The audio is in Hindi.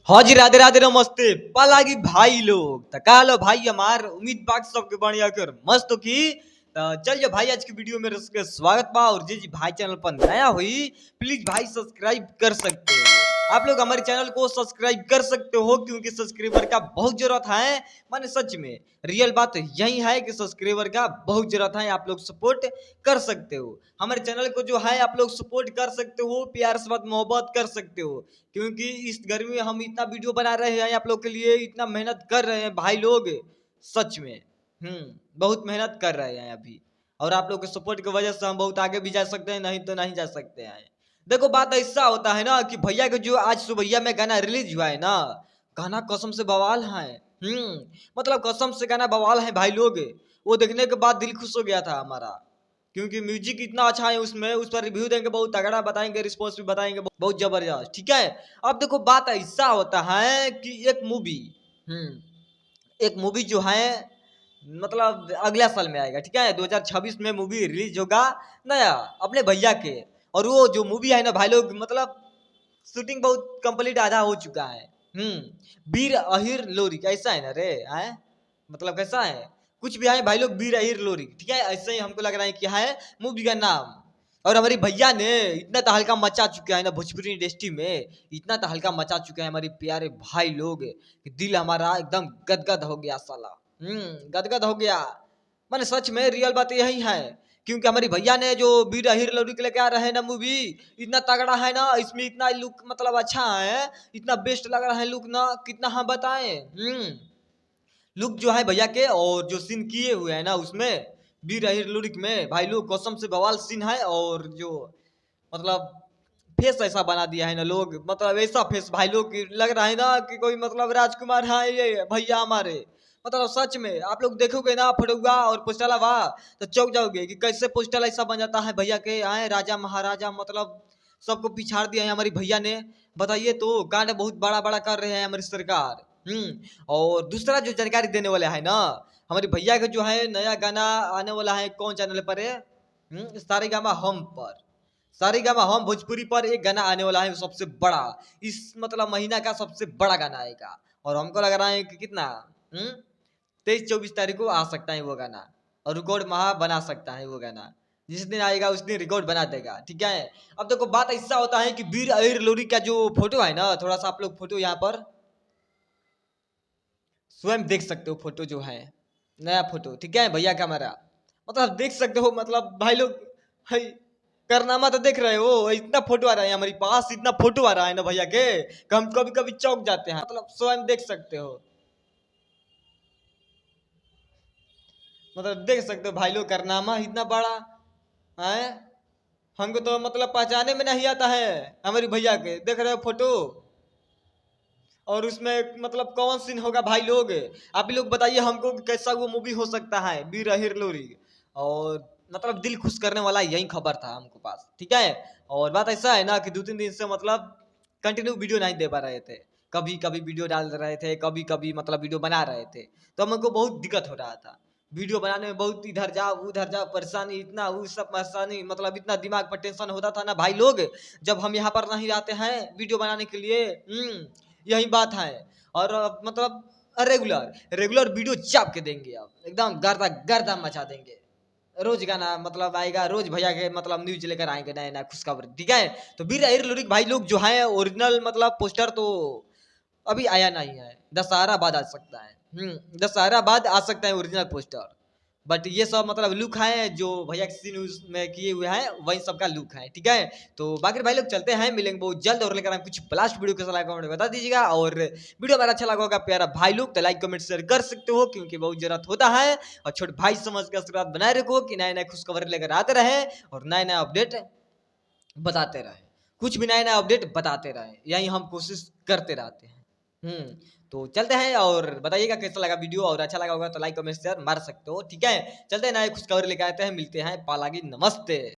हाँ जी, राधे राधे नमस्ते। पालागी भाई लोग तो का लो भाई हमार उम्मीद बाग सबके बढ़िया कर मस्त की। तो चलिए भाई आज की वीडियो में रस के स्वागत बा। और जी भाई चैनल पर नया हुई प्लीज भाई सब्सक्राइब कर सकते हो। आप लोग हमारे चैनल को सब्सक्राइब कर सकते हो क्योंकि सब्सक्राइबर का बहुत जरूरत है। माने सच में रियल बात यही है कि सब्सक्राइबर का बहुत जरूरत है। आप लोग सपोर्ट कर सकते हो हमारे चैनल को जो है, आप लोग सपोर्ट कर सकते हो, प्यार से बात मोहब्बत कर सकते हो क्योंकि इस गर्मी में हम इतना वीडियो बना रहे हैं आप लोग के लिए, इतना मेहनत कर रहे हैं भाई लोग सच में। बहुत मेहनत कर रहे हैं अभी। और आप लोग के सपोर्ट की वजह से हम बहुत आगे भी जा सकते हैं, नहीं तो नहीं जा सकते हैं। देखो बात ऐसा होता है ना कि भैया के जो आज सुबह में गाना रिलीज हुआ है ना, गाना कसम से बवाल है। मतलब कसम से गाना बवाल है भाई लोग। वो देखने के बाद दिल खुश हो गया था हमारा क्योंकि म्यूजिक इतना अच्छा है उसमें। उस पर रिव्यू देंगे, बहुत तगड़ा बताएंगे, रिस्पॉन्स भी बताएंगे बहुत जबरदस्त। ठीक है, अब देखो बात ऐसा होता है कि एक मूवी जो है मतलब अगला साल में आएगा। ठीक है, 2026 में मूवी रिलीज होगा नया अपने भैया के। और वो जो मूवी है ना भाई लोग, मतलब शूटिंग बहुत कंप्लीट आधा हो चुका है। वीर अहिर लोरी कैसा है ना रे है, मतलब कैसा है कुछ भी है भाई लोग, वीर अहिर लोरी। ठीक है, ऐसे ही हमको लग रहा है कि है मूवी का नाम। और हमारी भैया ने इतना तहलका मचा चुका है ना भोजपुरी इंडस्ट्री में, इतना तहलका मचा चुका है हमारे प्यारे भाई लोग कि दिल हमारा एकदम गदगद हो गया साला। गदगद हो गया। मैंने सच में रियल बात यही है क्योंकि हमारी भैया ने जो वीर अहिर लोरी के लेके आ रहे हैं ना मूवी, इतना तगड़ा है ना, इसमें इतना लुक मतलब अच्छा है, इतना बेस्ट लग रहा है लुक ना, कितना हम बताएं। लुक जो है भैया के और जो सीन किए हुए हैं ना उसमें वीर अहिर लुरिक में भाई लोग कसम से बवाल सीन है। और जो मतलब फेस ऐसा बना दिया है ना लोग, मतलब ऐसा फेस भाई लोग लग रहा है ना कि कोई मतलब राजकुमार है ये भैया हमारे। मतलब सच में आप लोग देखोगे ना फटुआ और पोस्टला वाह तो चौक जाओगे कि कैसे पोस्टल ऐसा बन जाता है भैया के आए राजा महाराजा, मतलब सबको पिछाड़ दिया है हमारी भैया ने। बताइए तो कांड बहुत बड़ा बड़ा कर रहे हैं हमारी सरकार। और दूसरा जो जानकारी देने वाला है ना, हमारे भैया का जो है नया गाना आने वाला है कौन चैनल पर है, सारेगामा हम पर। सारेगामा हम भोजपुरी पर एक गाना आने वाला है सबसे बड़ा, इस मतलब महीना का सबसे बड़ा गाना आएगा। और हमको लग रहा है कि कितना 23-24 तारीख को आ सकता है वो गाना। और रिकॉर्ड महा बना सकता है वो गाना, जिस दिन आएगा उस दिन रिकॉर्ड बना देगा। ठीक है, अब देखो बात ऐसा होता है कि वीर अहिर लोरी का जो फोटो है ना, थोड़ा सा आप लोग फोटो यहाँ पर स्वयं देख सकते हो, फोटो जो है नया फोटो। ठीक है भैया का हमारा, मतलब देख सकते हो, मतलब भाई लोग है करनामा तो देख रहे हो, इतना फोटो आ रहा है हमारे पास, इतना फोटो आ रहा है ना भैया के कि हम कभी कभी चौक जाते हैं। मतलब स्वयं देख सकते हो, मतलब देख सकते हो भाई लोग करनामा इतना बड़ा है। हमको तो मतलब पहचाने में नहीं आता है हमारी भैया के, देख रहे हो फोटो। और उसमें मतलब कौन सीन होगा भाई लोग, आप लोग बताइए हमको कि कैसा वो मूवी हो सकता है वीर अहिर लोरी। और मतलब दिल खुश करने वाला यही खबर था हमको पास। ठीक है, और बात ऐसा है ना कि 2-3 दिन से मतलब कंटिन्यू वीडियो नहीं दे पा रहे थे, कभी कभी वीडियो डाल रहे थे, कभी कभी मतलब वीडियो बना रहे थे, तो हमको बहुत दिक्कत हो रहा था वीडियो बनाने में। बहुत इधर जाओ उधर जाओ परेशानी, इतना वो सब परेशानी, मतलब इतना दिमाग पर टेंशन होता था ना भाई लोग जब हम यहाँ पर नहीं आते हैं वीडियो बनाने के लिए। यही बात है। और मतलब रेगुलर रेगुलर वीडियो चाप के देंगे, अब एकदम गर्दा गर्दा मचा देंगे। रोज गाना मतलब आएगा, रोज भैया के मतलब न्यूज लेकर आएंगे नया नया खुशखबरी। ठीक है, तो वीर अहिर लोरिक भाई लोग जो है ओरिजिनल मतलब पोस्टर तो अभी आया नहीं है, दशहरा बाद आ सकता है। दशहरा बाद आ सकता है ओरिजिनल पोस्टर। बट ये सब मतलब लुक है जो भैया किसी न्यूज में किए हुए हैं वही सबका लुक है। ठीक है, तो बाकी भाई लोग चलते हैं, मिलेंगे बहुत जल्द और लेकर हम कुछ ब्लास्ट वीडियो कैसा लगा कमेंट बता दीजिएगा। और वीडियो अगर अच्छा लगा होगा प्यारा भाई लोग तो लाइक कमेंट शेयर कर सकते हो क्योंकि बहुत जरूरत होता है। और छोटे भाई समझ के आशीर्वाद बनाए रखो कि नए नए खुशखबरी लेकर आते रहे और नए नए अपडेट बताते रहे, कुछ भी नया नया अपडेट बताते रहे, यही हम कोशिश करते रहते हैं। तो चलते हैं और बताइएगा कैसा लगा वीडियो, और अच्छा लगा होगा तो लाइक कमेंट शेयर मार सकते हो। ठीक है, चलते हैं नए खुशखबरी लेकर आते हैं, मिलते हैं पालागी, नमस्ते।